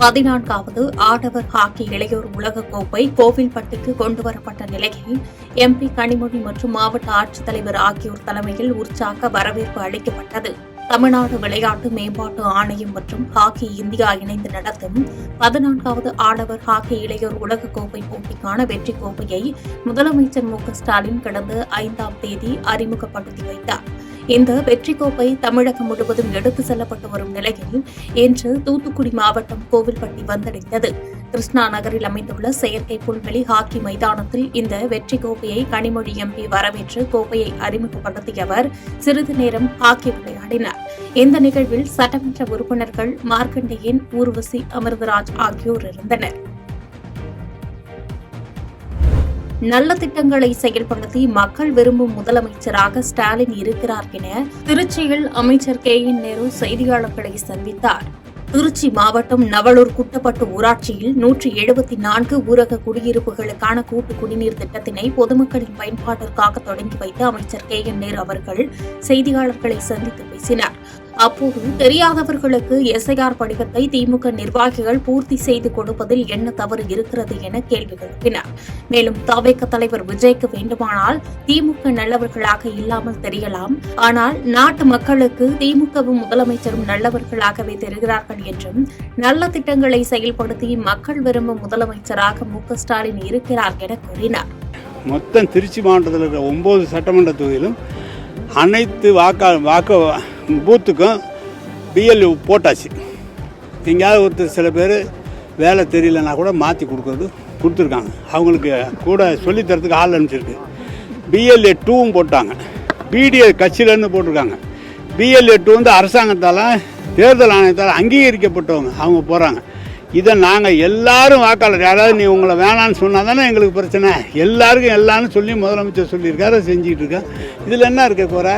14வது ஆடவர் ஹாக்கி இளையோர் உலகக்கோப்பை கோவில்பட்டிக்கு கொண்டுவரப்பட்ட நிலையில் எம்பி கனிமொழி மற்றும் மாவட்ட ஆட்சித்தலைவர் ஆகியோர் தலைமையில் உற்சாக வரவேற்பு அளிக்கப்பட்டது. தமிழ்நாடு விளையாட்டு மேம்பாட்டு ஆணையம் மற்றும் ஹாக்கி இந்தியா இணைந்து நடத்தும் 14வது ஆடவர் ஹாக்கி இளையோர் உலகக்கோப்பை போட்டிக்கான வெற்றி கோப்பையை முதலமைச்சர் மு.க.ஸ்டாலின் கடந்த 5ஆம் தேதி அறிமுகப்படுத்தி வைத்தார். இந்த வெற்றி கோப்பை தமிழகம் முழுவதும் எடுத்துச் செல்லப்பட்டு வரும் நிலையில் இன்று தூத்துக்குடி மாவட்டம் கோவில்பட்டி வந்தடைந்தது. கிருஷ்ணா நகரில் அமைந்துள்ள செயற்கை புல்வெளி ஹாக்கி மைதானத்தில் இந்த வெற்றி கோப்பையை கனிமொழி எம்பி வரவேற்று கோப்பையை அறிமுகப்படுத்திய அவர் சிறிது நேரம் ஹாக்கி விளையாடினார். இந்த நிகழ்வில் சட்டமன்ற உறுப்பினர்கள் மார்க்கண்டேயன், ஊர்வசி, அமிர்தராஜ் ஆகியோர் இருந்தனர். நல்ல திட்டங்களை செயல்படுத்தி மக்கள் விரும்பும் முதலமைச்சராக ஸ்டாலின் இருக்கிறார் என திருச்சியில் அமைச்சர் கே.என். நேரு செய்தியாளர்களை சந்தித்தார். திருச்சி மாவட்டம் நவலூர் குட்டப்பட்டு ஊராட்சியில் 174 ஊரக குடியிருப்புகளுக்கான கூட்டு குடிநீர் திட்டத்தினை பொதுமக்களின் பயன்பாட்டிற்காக தொடங்கி வைத்த அமைச்சர் கே.என். நேரு அவர்கள் செய்தியாளர்களை சந்தித்து பேசினார். அப்போது தெரியாதவர்களுக்கு எஸ்ஐஆர் படிவத்தை திமுக நிர்வாகிகள் பூர்த்தி செய்து கொடுப்பதில் என்ன தவறு இருக்கிறது என கேள்வி எழுப்பினார். மேலும் தவிக தலைவர் விஜய்க்கு வேண்டுமானால் திமுக நல்லவர்களாக இல்லாமல் தெரியலாம், ஆனால் நாட்டு மக்களுக்கு திமுகவும் முதலமைச்சரும் நல்லவர்களாகவே தெரிகிறார்கள் என்றும் நல்ல திட்டங்களை செயல்படுத்தி மக்கள் விரும்பும் முதலமைச்சராக மு.க.ஸ்டாலின் இருக்கிறார் என கூறினார். மொத்தம் திருச்சி மாவட்டத்தில் இருக்கிற 9 சட்டமன்ற தொகுதியிலும் அனைத்து வாக்கு பூத்துக்கும் பிஎல்ஓ போட்டாச்சு. எங்கேயாவது ஒருத்தர் சில பேர் வேலை தெரியலன்னா கூட மாற்றி கொடுத்துருக்காங்க. அவங்களுக்கு கூட சொல்லித்தரத்துக்கு ஆள் அனுப்பிச்சிருக்கு. பிஎல்ஏ 2வும் போட்டாங்க. பிடிஏ கட்சியிலேருந்து போட்டிருக்காங்க. பிஎல்ஏ 2 வந்து அரசாங்கத்தால் தேர்தல் ஆணையத்தால் அங்கீகரிக்கப்பட்டவங்க, அவங்க போகிறாங்க. இதை நாங்கள் எல்லாரும் வாக்காளர், யாராவது நீ உங்களை வேணான்னு சொன்னால் தானே எங்களுக்கு பிரச்சனை. எல்லாருக்கும் எல்லான்னு சொல்லி முதலமைச்சர் சொல்லியிருக்காரு, செஞ்சுக்கிட்டு இருக்கேன். இதில் என்ன இருக்க குறை?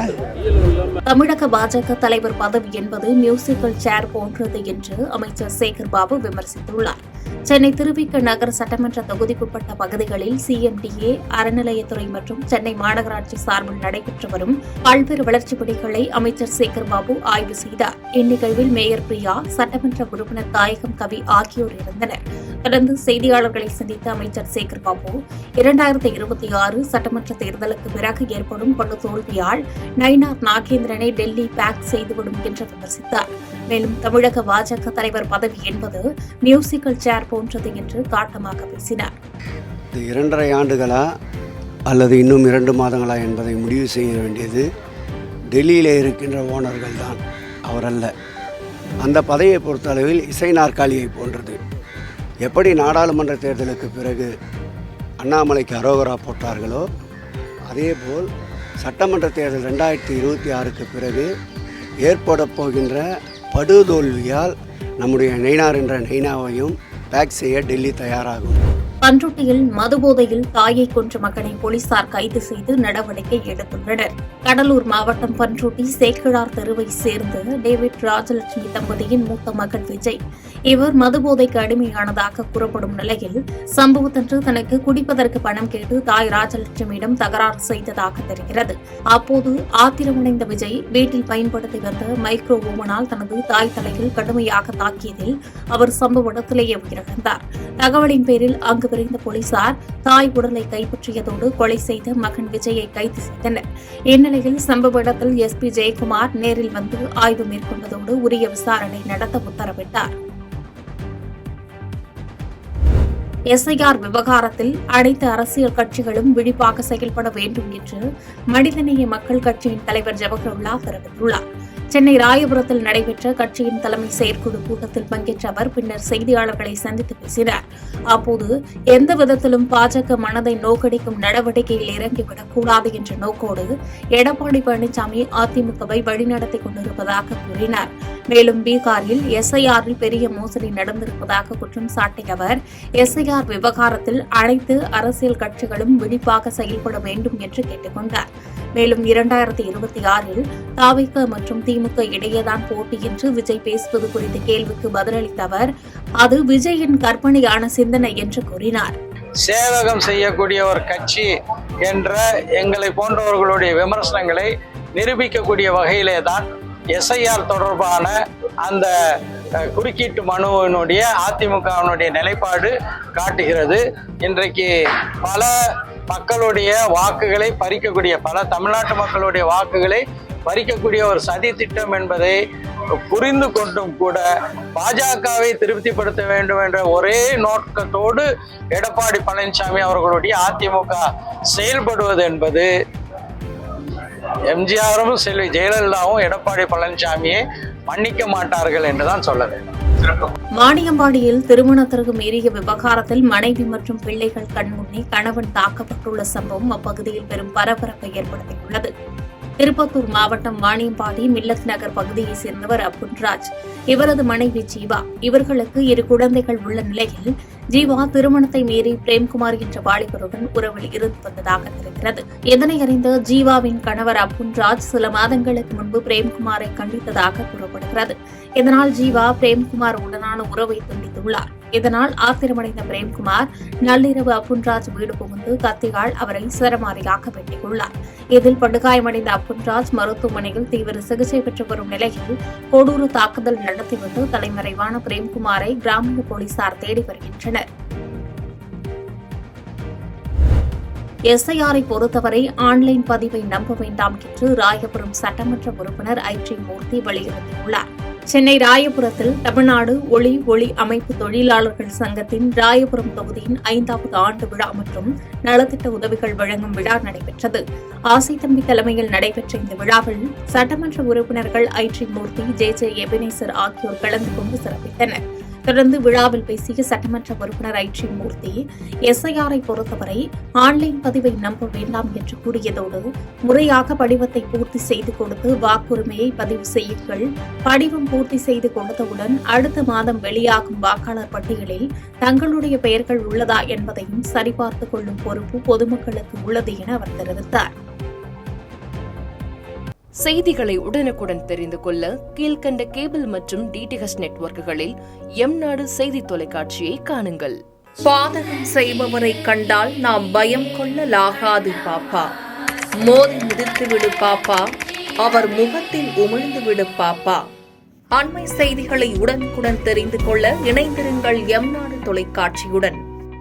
தமிழக பாஜக தலைவர் பதவி என்பது மியூசிக்கல் சேர் போன்றது என்று அமைச்சர் சேகர் பாபு விமர்சித்துள்ளார். சென்னை திருவிக நகர் சட்டமன்ற தொகுதிக்குட்பட்ட பகுதிகளில் சிஎம்டிஏ, அறநிலையத்துறை மற்றும் சென்னை மாநகராட்சி சார்பில் நடைபெற்று வரும் பல்வேறு வளர்ச்சிப் பணிகளை அமைச்சர் சேகர் பாபு ஆய்வு செய்தார். இந்நிகழ்வில் மேயர் பிரியா, சட்டமன்ற உறுப்பினர் தாயகம் கவி ஆகியோர் இருந்தனர். தொடர்ந்து செய்தியாளர்களை சந்தித்த அமைச்சர் சேகர் பாபு 2026 சட்டமன்ற தேர்தலுக்கு பிறகு ஏற்படும் படு தோல்வியால் நயினார் நாகேந்திரனை டெல்லி பேக் செய்துவிடும் என்று விமர்சித்தார். மேலும் தமிழக பாஜக தலைவர் பதவி என்பது மியூசிக்கல் சேர் போன்றது என்று காட்டமாக பேசினார். 2.5 ஆண்டுகளா அல்லது இன்னும் 2 மாதங்களா என்பதை முடிவு செய்ய வேண்டியது டெல்லியிலே இருக்கின்ற ஓனர்கள் தான், அவரல்ல. அந்த பதவியை பொறுத்தளவில் இசை நாற்காலியை போன்றது. எப்படி நாடாளுமன்ற தேர்தலுக்கு பிறகு அண்ணாமலைக்கு அரோகரா போட்டார்களோ அதேபோல் சட்டமன்ற தேர்தல் 2026க்கு பிறகு ஏற்பட போகின்ற படுதோல்வியால் நம்முடைய நயினார் என்ற நயினாவையும் பேக் செய்ய டெல்லி தயாராகும். பண்ருட்டியில் மதுபோதையில் தாயை கொன்ற மகனை போலீசார் கைது செய்து நடவடிக்கை எடுத்துள்ளனர். கடலூர் மாவட்டம் பண்ருட்டி சேக்கிழார் தெருவை சேர்ந்த டேவிட் ராஜலட்சுமி தம்பதியின் மூத்த மகன் விஜய். இவர் மதுபோதைக்கு அடிமையானதாக கூறப்படும் நிலையில் சம்பவத்தன்று தனக்கு குடிப்பதற்கு பணம் கேட்டு தாய் ராஜலட்சுமியிடம் தகராறு செய்ததாக தெரிகிறது. அப்போது ஆத்திரமடைந்த விஜய் வீட்டில் பயன்படுத்தி வந்த மைக்ரோ ஓவனால் தனது தாய் தலையில் கடுமையாக தாக்கியதில் அவர் சம்பவ இடத்திலேயே உயிரிழந்தார். தகவலின் பேரில் அங்கு விரைந்த போலீசார் தாய் உடலை கைப்பற்றியதோடு கொலை செய்த மகன் விஜயை கைது செய்தனர். இந்நிலையில் சம்பவ இடத்தில் எஸ்பி ஜெயக்குமார் நேரில் வந்து ஆய்வு மேற்கொண்டதோடு உரிய விசாரணை நடத்த உத்தரவிட்டார். எஸ்ஐஆர் விவகாரத்தில் அனைத்து அரசியல் கட்சிகளும் விழிப்பாக செயல்பட வேண்டும் என்று மனிதநேய மக்கள் கட்சியின் தலைவர் ஜவஹர்லா தெரிவித்துள்ளார். சென்னை ராயபுரத்தில் நடைபெற்ற கட்சியின் தலைமை செயற்குழு கூட்டத்தில் பங்கேற்ற அவர் பின்னர் செய்தியாளர்களை சந்தித்து பேசினார். அப்போது எந்த விதத்திலும் பாஜக மனதை நோக்கடிக்கும் நடவடிக்கையில் இறங்கிவிடக்கூடாது என்ற நோக்கோடு எடப்பாடி பழனிசாமி அதிமுகவை வழிநடத்திக் கொண்டிருப்பதாக கூறினார். மேலும் பீகாரில் எஸ்ஐஆரில் பெரிய மோசடி நடந்திருப்பதாக குற்றம் சாட்டிய அவர் எஸ்ஐஆர் விவகாரத்தில் அனைத்து அரசியல் கட்சிகளும் விழிப்பாக செயல்பட வேண்டும் என்று கேட்டுக் கொண்டார். மேலும் 2026 தவிக மற்றும் திமுக இடையேதான் போட்டி என்று விஜய் பேசுவது குறித்த கேள்விக்கு பதிலளித்த அவர் அது விஜயின் கற்பனையான சிந்தனை என்று கூறினார். சேவகம் செய்யக்கூடிய ஒரு கட்சி என்ற எங்களை போன்றவர்களுடைய விமர்சனங்களை நிரூபிக்கக்கூடிய வகையிலே தான் எஸ்ஐஆர் தொடர்பான அந்த குறுக்கீட்டு மனுவினுடைய அதிமுகவினுடைய நிலைப்பாடு காட்டுகிறது. இன்றைக்கு பல மக்களுடைய வாக்குகளை பறிக்கக்கூடிய, பல தமிழ்நாட்டு மக்களுடைய வாக்குகளை பறிக்கக்கூடிய ஒரு சதி திட்டம் என்பதை புரிந்து கொண்டும் கூட பாஜகவை திருப்திப்படுத்த வேண்டும் என்ற ஒரே நோக்கத்தோடு எடப்பாடி பழனிசாமி அவர்களுடைய அதிமுக செயல்படுவது என்பது எம்ஜிஆரும் செல்வி ஜெயலலிதாவும் எடப்பாடி பழனிசாமியை மன்னிக்க மாட்டார்கள் என்றுதான் சொல்ல வேண்டும். வாணியம்பாடியில் திருமணத்திற்கு மீறிய விவகாரத்தில் மனைவி மற்றும் பிள்ளைகள் கண்முன்னே கணவன் தாக்கப்பட்டுள்ள சம்பவம் அப்பகுதியில் பெரும் பரபரப்பை ஏற்படுத்தியுள்ளது. திருப்பத்தூர் மாவட்டம் வாணியம்பாடி மில்லத் நகர் பகுதியைச் சேர்ந்தவர் அப்புன்ராஜ், இவரது மனைவி ஜீவா. இவர்களுக்கு 2 குழந்தைகள் உள்ள நிலையில் ஜீவா திருமணத்தை மீறி பிரேம்குமார் என்ற வாலிபருடன் உறவில் இருந்து வந்ததாக தெரிகிறது. இதனை அறிந்த ஜீவாவின் கணவர் அப்புன்ராஜ் சில மாதங்களுக்கு முன்பு பிரேம்குமாரை கண்டித்ததாக கூறப்படுகிறது. இதனால் ஜீவா பிரேம்குமார் உடனான உறவை துண்டித்துள்ளார். இதனால் ஆத்திரமடைந்த பிரேம்குமார் நள்ளிரவு அப்புன்ராஜ் வீடு புகுந்து கத்தியால் அவரை சரமாரியாக வெட்டியுள்ளார். இதில் படுகாயமடைந்த அப்புன்ராஜ் மருத்துவமனையில் தீவிர சிகிச்சை பெற்று வரும் நிலையில் கொடூர தாக்குதல் நடத்திவிட்டு தலைமறைவான பிரேம்குமாரை கிராமிய போலீசார் தேடி வருகின்றனர். எஸ்ஐஆரை பொறுத்தவரை ஆன்லைன் பதிவை நம்ப வேண்டாம் என்று ராயபுரம் சட்டமன்ற உறுப்பினர் ஐடி மூர்த்தி வலியுறுத்தியுள்ளார். சென்னை ராயபுரத்தில் தமிழ்நாடு ஒளி அமைப்பு தொழிலாளர்கள் சங்கத்தின் ராயபுரம் தொகுதியின் 5வது ஆண்டு விழா மற்றும் நலத்திட்ட உதவிகள் வழங்கும் விழா நடைபெற்றது. ஆசைத்தம்பி தலைமையில் நடைபெற்ற இந்த விழாவில் சட்டமன்ற உறுப்பினர்கள் ஐடி மூர்த்தி, ஜே எபினேசர் ஆகியோர் கலந்து கொண்டு சிறப்பித்தனர். தொடர்ந்து விழாவில் பேசிய சட்டமன்ற உறுப்பினர் ஐடி மூர்த்தி, எஸ்ஐஆரை பொறுத்தவரை ஆன்லைன் பதிவை நம்ப வேண்டாம் என்று கூறியதோடு முறையாக படிவத்தை பூர்த்தி செய்து கொடுத்து வாக்குரிமையை பதிவு செய்யுங்கள். படிவம் பூர்த்தி செய்து கொடுத்தவுடன் அடுத்த மாதம் வெளியாகும் வாக்காளர் பட்டியலில் தங்களுடைய பெயர்கள் உள்ளதா என்பதையும் சரிபார்த்துக் கொள்ளும் பொறுப்பு பொதுமக்களுக்கு உள்ளது என அவர் தெரிவித்தார். செய்திகளை உடனுக்குடன் தெரிந்து கொள்ள கீழ்க்கண்ட கேபிள் மற்றும் டிடிஎச் நெட்வொர்க்குகளில் எம்நாடு செய்தி தொலைக்காட்சியை காணுங்கள். பாதகம் செய்பவரை கண்டால் நாம் பயம் கொள்ளலாகாது பாப்பா. மோதி மிதித்து விடு பாப்பா, அவர் முகத்தில் உமிழ்ந்து விடு பாப்பா. அண்மை செய்திகளை உடனுக்குடன் தெரிந்து கொள்ள இணைந்திருங்கள் எம்நாடு தொலைக்காட்சியுடன்.